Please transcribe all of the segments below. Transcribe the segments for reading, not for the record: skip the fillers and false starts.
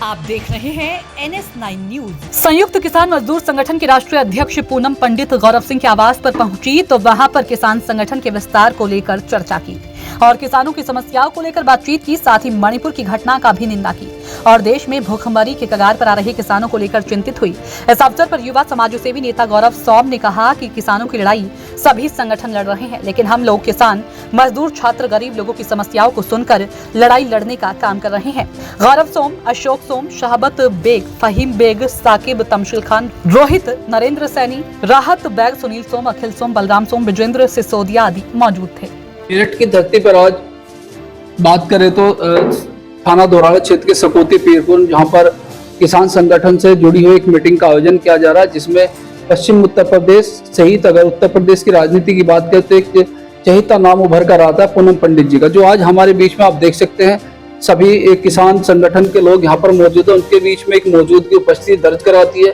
आप देख रहे हैं NS9 न्यूज। संयुक्त किसान मजदूर संगठन के राष्ट्रीय अध्यक्ष पूनम पंडित गौरव सिंह के आवास पर पहुंची तो वहां पर किसान संगठन के विस्तार को लेकर चर्चा की और किसानों की समस्याओं को लेकर बातचीत की। साथ ही मणिपुर की घटना का भी निंदा की और देश में भूखमरी के कगार पर आ रहे किसानों को लेकर चिंतित हुई। इस अवसर पर युवा समाजसेवी नेता गौरव सौम ने कहा कि किसानों की लड़ाई सभी संगठन लड़ रहे हैं, लेकिन हम लोग किसान, मजदूर, छात्र, गरीब लोगों की समस्याओं को सुनकर लड़ाई लड़ने का काम कर रहे हैं। गौरव सोम, अशोक सोम, शहाबत बेग, फहीम बेग, साकिब, तमशिल खान, रोहित, नरेंद्र सैनी, राहत बैग, सुनील सोम, अखिल सोम, बलराम सोम, विजेंद्र सिसोदिया आदि मौजूद थे। मेरठ की धरती पर आज बात करें तो थाना दोराड़ा क्षेत्र के सकोती पीरपुर, जहां पर किसान संगठन से जुड़ी हुई एक मीटिंग का आयोजन किया जा रहा है, जिसमें पश्चिम उत्तर प्रदेश सहित अगर उत्तर प्रदेश की राजनीति की बात करें तो एक चहेता नाम उभर कर आता है पूनम पंडित जी का, जो आज हमारे बीच में आप देख सकते हैं। सभी एक किसान संगठन के लोग यहाँ पर मौजूद है, उनके बीच में एक मौजूदगी उपस्थिति दर्ज कराती है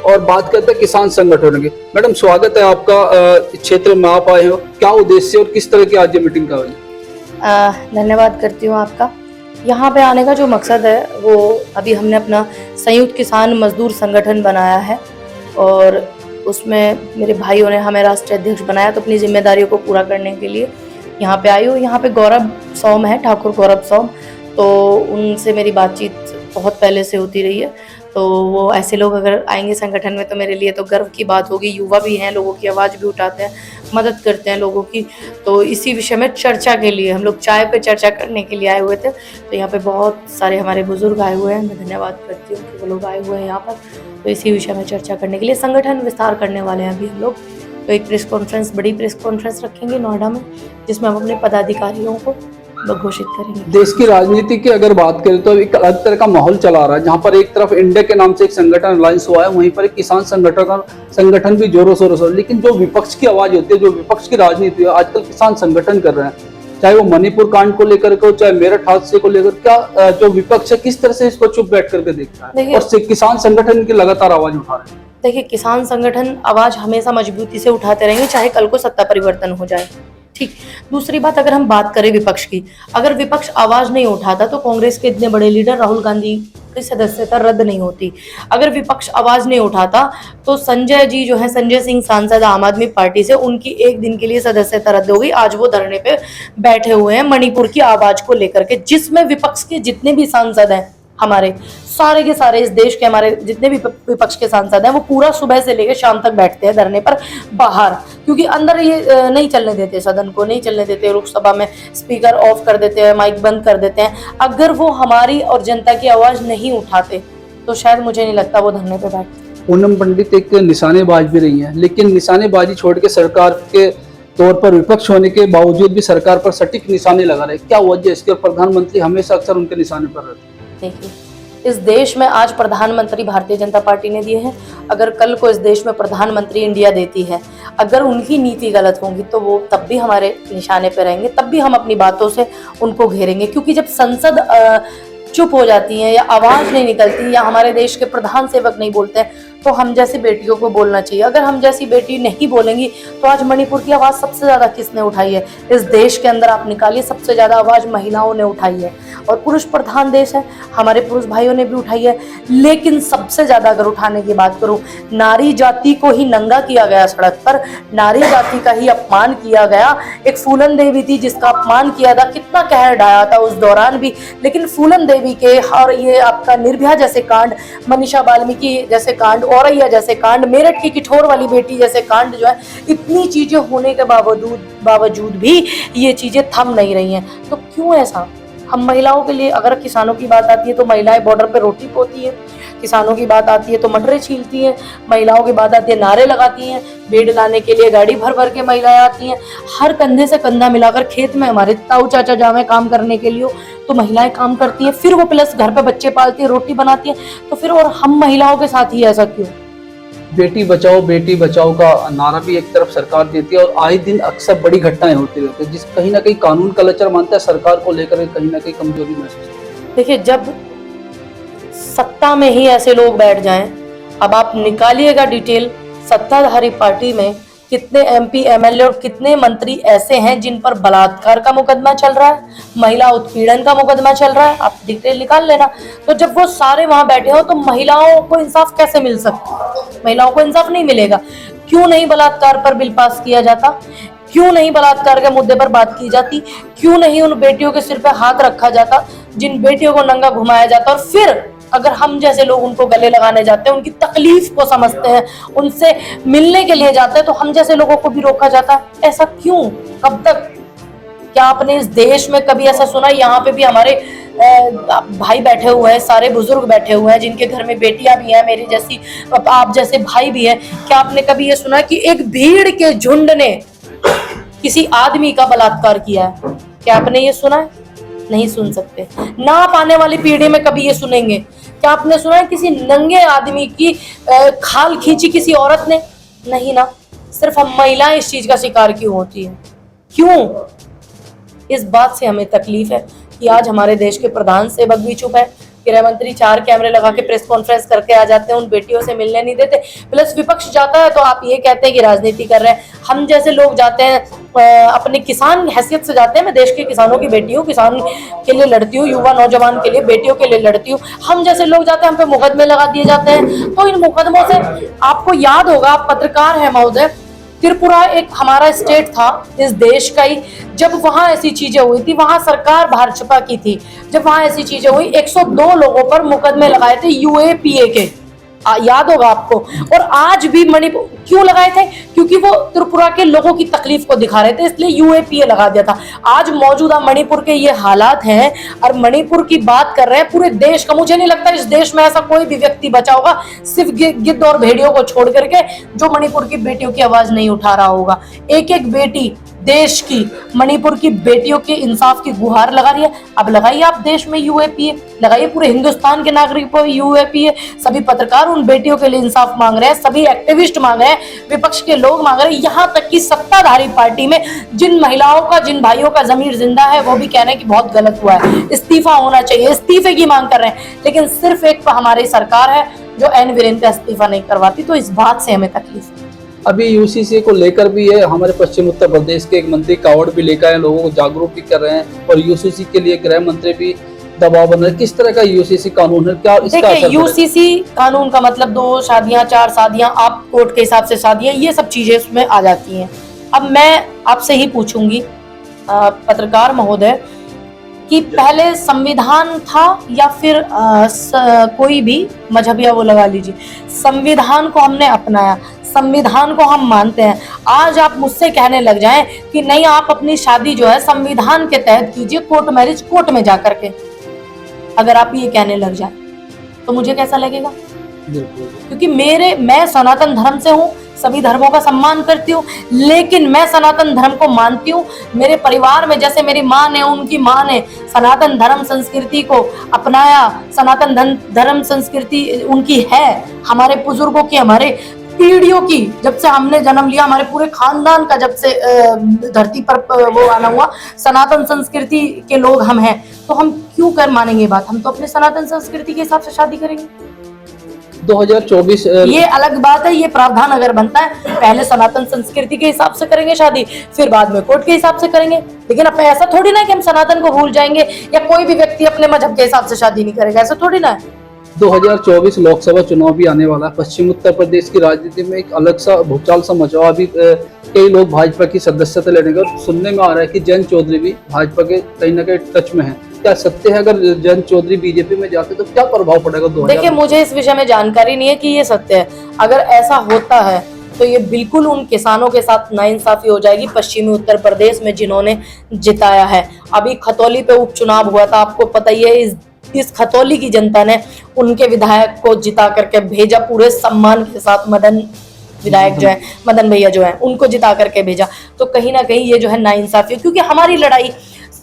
और बात करते हैं किसान संगठन की। मैडम, स्वागत है आपका। क्षेत्र में आप आए हो, क्या उद्देश्य और किस तरह की आज ये मीटिंग का आयोजन? धन्यवाद करती हूँ आपका। यहाँ पे आने का जो मकसद है वो अभी हमने अपना संयुक्त किसान मजदूर संगठन बनाया है और उसमें मेरे भाइयों ने हमें राष्ट्रीय अध्यक्ष बनाया, तो अपनी जिम्मेदारियों को पूरा करने के लिए यहाँ पे आई हूँ। यहाँ पे गौरव सौम है, ठाकुर गौरव सौम, तो उनसे मेरी बातचीत बहुत पहले से होती रही है। तो वो ऐसे लोग अगर आएंगे संगठन में तो मेरे लिए तो गर्व की बात होगी। युवा भी हैं, लोगों की आवाज़ भी उठाते हैं, मदद करते हैं लोगों की। तो इसी विषय में चर्चा के लिए हम लोग चाय पे चर्चा करने के लिए आए हुए थे। तो यहाँ पे बहुत सारे हमारे बुजुर्ग आए हुए हैं, मैं धन्यवाद करती हूँ कि वो लोग आए हुए हैं यहाँ पर। तो इसी विषय में चर्चा करने के लिए संगठन विस्तार करने वाले हैं अभी हम लोग। तो एक प्रेस कॉन्फ्रेंस, बड़ी प्रेस कॉन्फ्रेंस रखेंगे नोएडा में, जिसमें हम अपने पदाधिकारियों को घोषित करेंगे। देश की राजनीति की अगर बात करें तो एक अलग तरह का माहौल चला रहा है, जहां पर एक तरफ इंडिया के नाम से एक संगठन अलायंस हुआ है, वहीं पर एक किसान संगठन भी जोरों शोरों से। लेकिन जो विपक्ष की आवाज होती है, जो विपक्ष की राजनीति है, आजकल किसान संगठन कर रहे हैं, चाहे वो मणिपुर कांड को लेकर के, चाहे मेरठ हादसे को लेकर, क्या जो विपक्ष है किस तरह से इसको चुप बैठ करके देखता है और किसान संगठन की लगातार आवाज उठा रहे हैं? देखिए, किसान संगठन आवाज हमेशा मजबूती से उठाते रहेंगे, चाहे कल को सत्ता परिवर्तन हो जाए। ठीक। दूसरी बात, अगर हम बात करें विपक्ष की, अगर विपक्ष आवाज नहीं उठाता तो कांग्रेस के इतने बड़े लीडर राहुल गांधी की सदस्यता रद्द नहीं होती। अगर विपक्ष आवाज नहीं उठाता तो संजय जी जो है, संजय सिंह सांसद आम आदमी पार्टी से, उनकी एक दिन के लिए सदस्यता रद्द हो गई। आज वो धरने पे बैठे हुए हैं मणिपुर की आवाज को लेकर के, जिसमें विपक्ष के जितने भी सांसद हैं, हमारे सारे के सारे इस देश के हमारे जितने भी विपक्ष के सांसद हैं, वो पूरा सुबह से लेकर शाम तक बैठते हैं धरने पर बाहर, क्योंकि अंदर ये नहीं चलने देते, सदन को नहीं चलने देते, लोकसभा में स्पीकर ऑफ कर देते हैं, माइक बंद कर देते हैं। अगर वो हमारी और जनता की आवाज नहीं उठाते तो शायद मुझे नहीं लगता वो धरने पर बैठते। पूनम पंडित एक निशानेबाज भी रही है, लेकिन निशानेबाजी छोड़ के सरकार के तौर पर विपक्ष होने के बावजूद भी सरकार पर सटीक निशाने लगा रहे, क्या वजह इसके? प्रधानमंत्री हमेशा अक्सर उनके निशाने पर रहते हैं। देखिए, इस देश में आज प्रधानमंत्री भारतीय जनता पार्टी ने दिए हैं। अगर कल को इस देश में प्रधानमंत्री इंडिया देती है, अगर उनकी नीति गलत होंगी तो वो तब भी हमारे निशाने पे रहेंगे, तब भी हम अपनी बातों से उनको घेरेंगे। क्योंकि जब संसद चुप हो जाती है या आवाज नहीं निकलती या हमारे देश के प्रधान सेवक नहीं बोलते हैं, तो हम जैसी बेटियों को बोलना चाहिए। अगर हम जैसी बेटी नहीं बोलेंगी तो आज मणिपुर की आवाज सबसे ज्यादा किसने उठाई है? इस देश के अंदर आप निकालिए, सबसे ज्यादा आवाज महिलाओं ने उठाई है और पुरुष प्रधान देश है, हमारे पुरुष भाइयों ने भी उठाई है। लेकिन सबसे ज्यादा अगर उठाने की बात करूं, नारी जाति को ही नंगा किया गया सड़क पर, नारी जाति का ही अपमान किया गया। एक फूलन देवी थी जिसका अपमान किया था, कितना कहर ढाया था उस दौरान भी, लेकिन फूलन देवी के और ये आपका निर्भया जैसे कांड, मनीषा बाल्मीकि जैसे कांड, औरैया जैसे कांड, मेरठ की किठौर वाली बेटी जैसे कांड जो है, इतनी चीजें होने के बावजूद भी ये चीजें थम नहीं रही हैं। तो क्यों ऐसा? हम महिलाओं के लिए, अगर किसानों की बात आती है तो महिलाएं बॉर्डर पे रोटी पोती है, किसानों की बात आती है तो मटरे छीलती हैं, महिलाओं की बात आती है नारे लगाती हैं, बेड लाने के लिए गाड़ी भर भर के महिलाएं आती हैं। हर कंधे से कंधा मिलाकर खेत में हमारे ताऊ चाचा जावे काम करने के लिए तो महिलाएं काम करती हैं, फिर वो प्लस घर पे बच्चे पालती है, रोटी बनाती है। तो फिर और हम महिलाओं के साथ ही ऐसा क्यों? बेटी बचाओ का नारा भी एक तरफ सरकार देती है और आए दिन अक्सर बड़ी घटनाएं होती रहती है, जिस कहीं ना कहीं कानून का लचर मानता है सरकार को लेकर कहीं ना कहीं कमजोरी महसूस। देखिए, जब सत्ता में ही ऐसे लोग बैठ जाएं, अब आप निकालिएगा डिटेल, सत्ताधारी पार्टी में कितने एमपी एमएलए और कितने मंत्री ऐसे हैं जिन पर बलात्कार का मुकदमा चल रहा है, महिला उत्पीड़न का मुकदमा चल रहा है, आप डिटेल निकाल लेना। तो जब वो सारे वहां बैठे हो तो महिलाओं को इंसाफ कैसे मिल सकता है? महिलाओं को इंसाफ नहीं मिलेगा। क्यों नहीं बलात्कार पर बिल पास किया जाता? क्यों नहीं बलात्कार के मुद्दे पर बात की जाती? क्यों नहीं उन बेटियों के सिर पर हाथ रखा जाता जिन बेटियों को नंगा घुमाया जाता? और फिर अगर हम जैसे लोग उनको गले लगाने जाते हैं, उनकी तकलीफ को समझते हैं, उनसे मिलने के लिए जाते हैं, तो हम जैसे लोगों को भी रोका जाता है। ऐसा क्यों? कब तक? क्या आपने इस देश में कभी ऐसा सुना? यहाँ पे भी हमारे भाई बैठे हुए हैं, सारे बुजुर्ग बैठे हुए हैं जिनके घर में बेटियां भी हैं, मेरी जैसी, आप जैसे भाई भी हैं। क्या आपने कभी ये सुना कि एक भीड़ के झुंड ने किसी आदमी का बलात्कार किया है? क्या आपने ये सुना है? नहीं सुन सकते ना। आप आने वाली पीढ़ी में कभी ये सुनेंगे? क्या आपने सुना है किसी नंगे आदमी की खाल खींची किसी औरत ने? नहीं ना। सिर्फ हम महिलाएं इस चीज का शिकार क्यों होती है? क्यों? इस बात से हमें तकलीफ है कि आज हमारे देश के प्रधान सेवक भी चुप है। गृह मंत्री 4 कैमरे लगा के प्रेस कॉन्फ्रेंस करके आ जाते हैं, उन बेटियों से मिलने नहीं देते। प्लस विपक्ष जाता है तो आप ये कहते हैं कि राजनीति कर रहे हैं। हम जैसे लोग जाते हैं, अपने किसान हैसियत से जाते हैं। मैं देश के किसानों की बेटी हूँ, किसान के लिए लड़ती हूँ, युवा नौजवान के लिए, बेटियों के लिए लड़ती हूँ। हम जैसे लोग जाते हैं, हम पे मुकदमे लगा दिए जाते हैं। तो इन मुकदमों से आपको याद होगा, आप पत्रकार हैं महोदय, त्रिपुरा एक हमारा स्टेट था इस देश का ही। जब वहां ऐसी चीजें हुई थी, वहां सरकार भाजपा की थी, जब वहां ऐसी चीजें हुई 102 लोगों पर मुकदमे लगाए थे यूएपीए के, याद होगा आपको। और आज भी मणिपुर क्यों लगाए थे? क्योंकि वो त्रिपुरा के लोगों की तकलीफ को दिखा रहे थे, इसलिए यूएपीए लगा दिया था। आज मौजूदा मणिपुर के ये हालात हैं और मणिपुर की बात कर रहे हैं पूरे देश का। मुझे नहीं लगता इस देश में ऐसा कोई भी व्यक्ति बचा होगा, सिर्फ गिद्ध और भेड़ियों को छोड़ करके, जो मणिपुर की बेटियों की आवाज नहीं उठा रहा होगा। एक एक बेटी देश की, मणिपुर की बेटियों के इंसाफ की गुहार लगा रही है। अब लगाइए आप देश में यूएपीए, लगाइए पूरे हिंदुस्तान के नागरिकों पर यूएपीए। सभी पत्रकार उन बेटियों के लिए इंसाफ मांग रहे हैं, सभी एक्टिविस्ट मांग रहे हैं, विपक्ष के लोग मांग रहे हैं, यहाँ तक कि सत्ताधारी पार्टी में जिन महिलाओं का, जिन भाइयों का जमीर जिंदा है, वो भी कह रहे हैं कि बहुत गलत हुआ है, इस्तीफा होना चाहिए, इस्तीफे की मांग कर रहे हैं। लेकिन सिर्फ एक हमारी सरकार है जो एन वीरेन का इस्तीफा नहीं करवाती। तो इस बात से हमें तकलीफ है। अभी यूसीसी को लेकर भी है, हमारे पश्चिम उत्तर प्रदेश के एक मंत्री कावड़ भी लेकर आए, लोगों को जागरूक भी कर रहे हैं, और यूसीसी के लिए गृह मंत्री भी दबाव बन रहे हैं। किस तरह का यूसीसी कानून है, क्या इसका असर देखिए, यूसीसी कानून का मतलब 2 शादियां, 4 शादियां, आप कोर्ट के हिसाब से शादियां, ये सब चीजें उसमें आ जाती हैं। अब मैं आपसे ही पूछूंगी पत्रकार महोदय कि पहले संविधान था या फिर कोई भी मजहब, या वो लगा लीजिए, संविधान को हमने अपनाया, संविधान को हम मानते हैं। आज आप मुझसे कहने लग जाएं कि नहीं, आप अपनी शादी जो है संविधान के तहत कीजिए, कोर्ट मैरिज, कोर्ट में जाकर के, अगर आप ये कहने लग जाए तो मुझे कैसा लगेगा? क्योंकि मैं सनातन धर्म से हूँ, सभी धर्मों का सम्मान करती हूँ, लेकिन मैं सनातन धर्म को मानती हूँ। मेरे परिवार में जैसे मेरी माँ ने, उनकी माँ ने सनातन धर्म संस्कृति को अपनाया, सनातन धर्म संस्कृति उनकी है, हमारे बुजुर्गों की, हमारे पीढ़ियों की, जब से हमने जन्म लिया, हमारे पूरे खानदान का जब से धरती पर वो आना हुआ, सनातन संस्कृति के लोग हम हैं। तो हम क्यों कर मानेंगे बात? हम तो अपने सनातन संस्कृति के हिसाब से शादी करेंगे। 2024 ये अलग बात है, ये प्रावधान अगर बनता है, पहले सनातन संस्कृति के हिसाब से करेंगे शादी, फिर बाद में कोर्ट के हिसाब से करेंगे। लेकिन अब ऐसा थोड़ी ना कि हम सनातन को भूल जाएंगे, या कोई भी व्यक्ति अपने मजहब के हिसाब से शादी नहीं करेगा, ऐसा थोड़ी ना है। 2024 लोकसभा चुनाव भी आने वाला है। पश्चिम उत्तर प्रदेश की राजनीति में एक अलग सा भूचाल सा मचा हुआ। अभी कई लोग भाजपा की सदस्यता लेने का, सुनने में आ रहा है कि जयंत चौधरी भी भाजपा के कहीं ना कहीं टच में है। क्या सत्य है? अगर जयंत चौधरी बीजेपी में जाते तो क्या प्रभाव पड़ेगा? देखिए, मुझे इस विषय में जानकारी नहीं है कि ये सत्य है। अगर ऐसा होता है तो ये बिल्कुल उन किसानों के साथ नाइंसाफी हो जाएगी पश्चिमी उत्तर प्रदेश में, जिन्होंने जिताया है। अभी खतौली पे उपचुनाव हुआ था, आपको पता ही है। इस खतौली की जनता ने उनके विधायक को जिता करके भेजा, पूरे सम्मान के साथ। मदन विधायक जो है, मदन भैया जो है, उनको जिता करके भेजा। तो कहीं ना कहीं ये जो है नाइंसाफी है, क्योंकि हमारी लड़ाई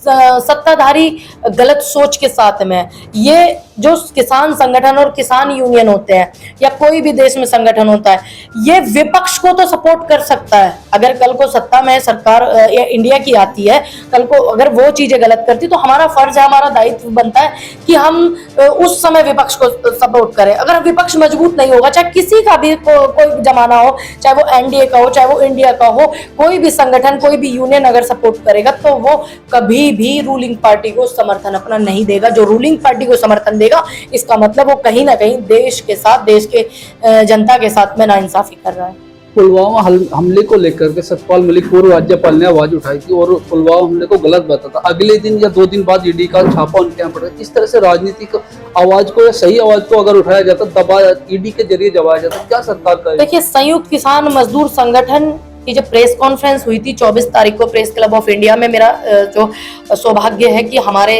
सत्ताधारी गलत सोच के साथ में। ये जो किसान संगठन और किसान यूनियन होते हैं या कोई भी देश में संगठन होता है, ये विपक्ष को तो सपोर्ट कर सकता है। अगर कल को सत्ता में सरकार या इंडिया की आती है, कल को अगर वो चीजें गलत करती तो हमारा फर्ज है, हमारा दायित्व बनता है कि हम उस समय विपक्ष को सपोर्ट करें। अगर विपक्ष मजबूत नहीं होगा, चाहे किसी का भी कोई जमाना हो, चाहे वो एनडीए का हो, चाहे वो इंडिया का हो, कोई भी संगठन, कोई भी यूनियन अगर सपोर्ट करेगा तो वो कभी भी रूलिंग पार्टी को समर्थन अपना नहीं देगा। जो रूलिंग पार्टी को समर्थन देगा, इसका मतलब वो कहीं ना कहीं देश के साथ, देश के जनता के साथ में नाइंसाफी कर रहा है। पुलवामा हमले को लेकर के सतपाल मलिक पूर्व राज्यपाल ने आवाज उठाई थी और पुलवामा हमले को गलत बताया था। अगले दिन या 2 दिन बाद ईडी का छापा उनके यहाँ पड़ा। इस तरह से राजनीतिक आवाज को या सही आवाज को अगर उठाया जाता, दबा ईडी के जरिए दबाया जाता, क्या सरकार करेगी? देखिए, संयुक्त किसान मजदूर संगठन की जब प्रेस कॉन्फ्रेंस हुई थी 24 तारीख को प्रेस क्लब ऑफ इंडिया में, मेरा जो सौभाग्य है कि हमारे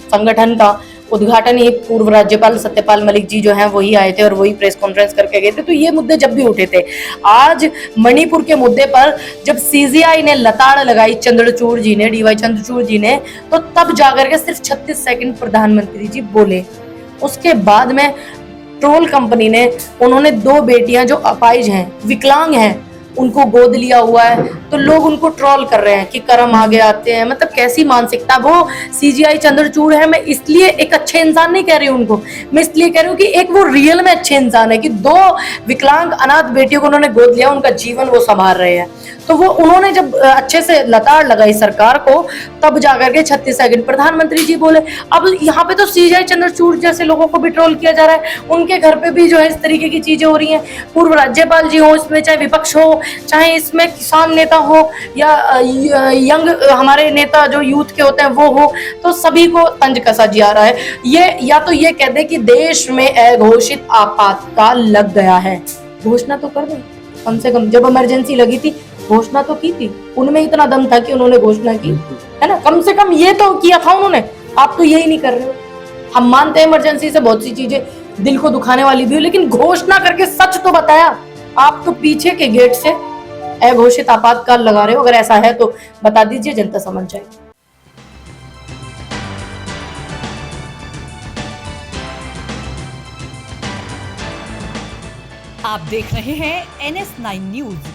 संगठन का उद्घाटन ही पूर्व राज्यपाल सत्यपाल मलिक जी जो हैं वही आए थे और वही प्रेस कॉन्फ्रेंस करके गए थे। तो ये मुद्दे जब भी उठे थे, आज मणिपुर के मुद्दे पर जब सीजीआई ने लताड़ लगाई, चंद्रचूड़ जी ने, डीवाई चंद्रचूड़ जी ने, तो तब जाकर के सिर्फ 36 सेकंड प्रधानमंत्री जी बोले। उसके बाद में ट्रोल कंपनी ने, उन्होंने 2 बेटियां जो अपाहिज हैं, विकलांग हैं, उनको गोद लिया हुआ है, तो लोग उनको ट्रोल कर रहे हैं कि कर्म आगे आते हैं। मतलब कैसी मानसिकता। वो सीजीआई चंद्रचूड़ है, मैं इसलिए एक अच्छे इंसान नहीं कह रही हूँ उनको, मैं इसलिए कह रही हूँ कि एक वो रियल में अच्छे इंसान है कि 2 विकलांग अनाथ बेटियों को उन्होंने गोद लिया, उनका जीवन वो संभाल रहे हैं। तो वो उन्होंने जब अच्छे से लताड़ लगाई सरकार को, तब जाकर के 36 सेकंड प्रधानमंत्री जी बोले। अब यहाँ पे तो सीजीआई चंद्रचूड़ जैसे लोगों को भी ट्रोल किया जा रहा है, उनके घर पे भी जो है इस तरीके की चीजें हो रही हैं। पूर्व राज्यपाल जी हो, इसमें चाहे विपक्ष हो, चाहे इसमें किसान नेता हो या यंग हमारे नेता जो यूथ के होते हैं वो हो, तो सभी को तंज कसा जा रहा है। ये या तो ये कह दे कि देश में अघोषित आपातकाल लग गया है, घोषणा तो कर दे कम से कम। जब इमरजेंसी लगी थी घोषणा तो की थी, उनमें इतना दम था कि उन्होंने घोषणा की है ना, कम से कम ये तो किया था उन्होंने। आप तो यही नहीं कर रहे हो। हम मानते हैं इमरजेंसी से बहुत सी चीजें दिल को दुखाने वाली भी हो, लेकिन घोषणा करके सच तो बताया। आप तो पीछे के गेट से अघोषित आपातकाल लगा रहे हो। अगर ऐसा है तो बता दीजिए, जनता समझ जाएगी। आप देख रहे हैं NS9 न्यूज।